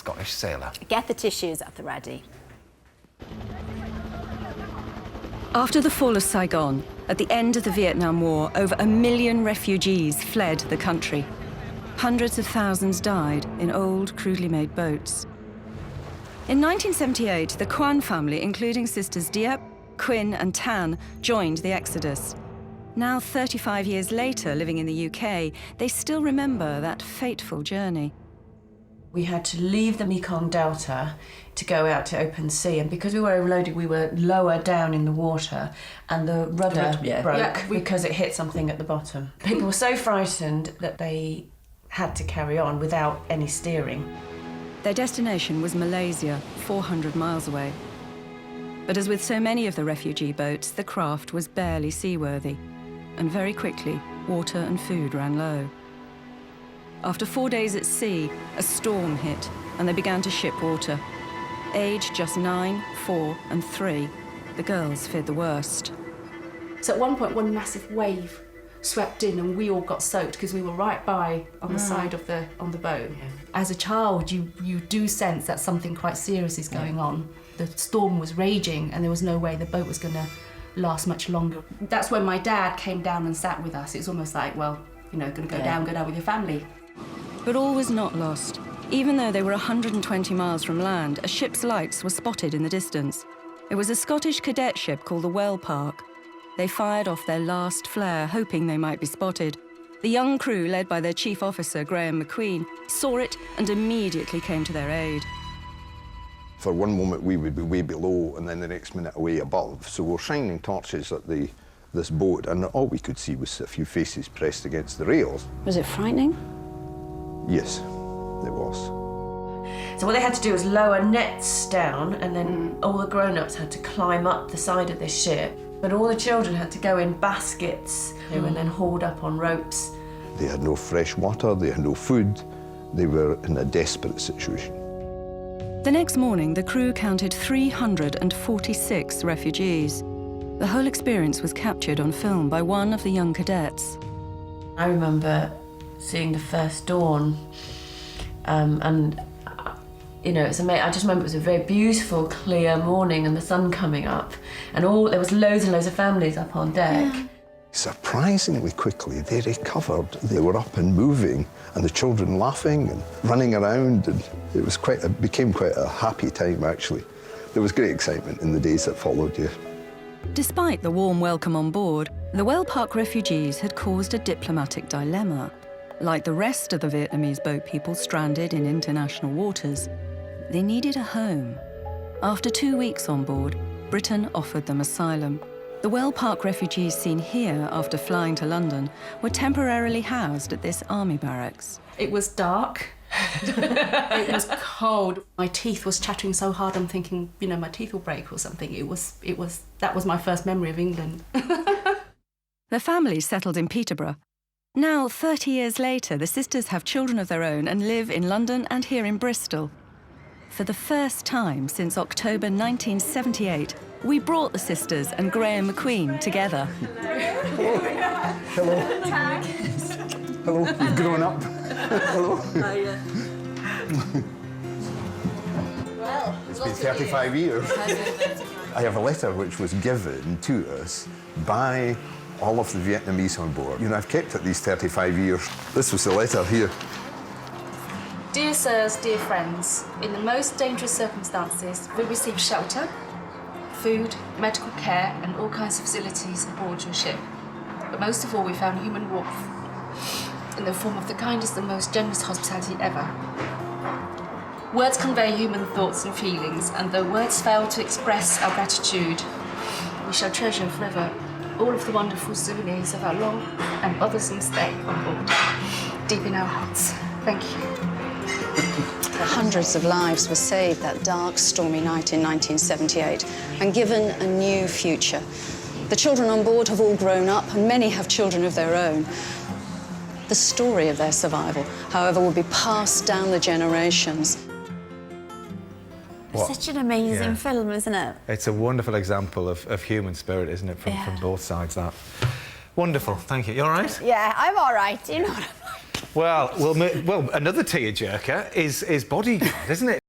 Scottish sailor. Get the tissues at the ready. After the fall of Saigon, at the end of the Vietnam War, over 1 million refugees fled the country. Hundreds of thousands died in old, crudely made boats. In 1978, the Quan family, including sisters Diep, Quinn and Tan, joined the exodus. Now, 35 years later, living in the UK, they still remember that fateful journey. We had to leave the Mekong Delta to go out to open sea, and because we were overloaded, we were lower down in the water, and the rudder broke because it hit something at the bottom. People were so frightened that they had to carry on without any steering. Their destination was Malaysia, 400 miles away. But as with so many of the refugee boats, the craft was barely seaworthy, and very quickly, water and food ran low. After 4 days at sea, a storm hit, and they began to ship water. Aged just 9, 4, and 3, the girls feared the worst. So at one point, one massive wave swept in, and we all got soaked because we were right by on the side of the boat. Yeah. As a child, you do sense that something quite serious is going on. The storm was raging, and there was no way the boat was going to last much longer. That's when my dad came down and sat with us. It's almost like, well, you know, going to go down with your family. But all was not lost. Even though they were 120 miles from land, a ship's lights were spotted in the distance. It was a Scottish cadet ship called the Wellpark. They fired off their last flare, hoping they might be spotted. The young crew, led by their chief officer, L MacQueen, saw it and immediately came to their aid. For one moment we would be way below, and then the next minute way above. So we're shining torches at this boat, and all we could see was a few faces pressed against the rails. Was it frightening? Yes, it was. So what they had to do was lower nets down, and then all the grown-ups had to climb up the side of this ship. But all the children had to go in baskets and then hauled up on ropes. They had no fresh water, they had no food. They were in a desperate situation. The next morning, the crew counted 346 refugees. The whole experience was captured on film by one of the young cadets. I remember seeing the first dawn, and you know, it's amazing. I just remember it was a very beautiful, clear morning, and the sun coming up, and there was loads and loads of families up on deck. Yeah. Surprisingly quickly, they recovered. They were up and moving, and the children laughing and running around, and it became quite a happy time, actually. There was great excitement in the days that followed, yeah. Despite the warm welcome on board, the Wellpark refugees had caused a diplomatic dilemma. Like the rest of the Vietnamese boat people stranded in international waters, they needed a home. After 2 weeks on board, Britain offered them asylum. The Wellpark refugees seen here after flying to London were temporarily housed at this army barracks. It was dark. It was cold. My teeth was chattering so hard, I'm thinking, you know, my teeth will break or something. That was my first memory of England. Their families settled in Peterborough. Now, 30 years later, the sisters have children of their own and live in London and here in Bristol. For the first time since October 1978, we brought the sisters and L MacQueen together. Hello. Hello. Hello. You've grown up. Hello. Well, it's been 35 years. I have a letter which was given to us by all of the Vietnamese on board. You know, I've kept it these 35 years. This was the letter here. Dear sirs, dear friends, in the most dangerous circumstances, we received shelter, food, medical care, and all kinds of facilities aboard your ship. But most of all, we found human warmth in the form of the kindest and most generous hospitality ever. Words convey human thoughts and feelings, and though words fail to express our gratitude, we shall treasure forever all of the wonderful souvenirs of our long and bothersome stay on board, deep in our hearts. Thank you. Hundreds of lives were saved that dark, stormy night in 1978 and given a new future. The children on board have all grown up, and many have children of their own. The story of their survival, however, will be passed down the generations. What? Such an amazing film, isn't it? It's a wonderful example of human spirit, isn't it, from both sides, that. Wonderful, thank you. You all right? Yeah, I'm all right. You know what I'm like. Well, another tearjerker is Bodyguard, isn't it?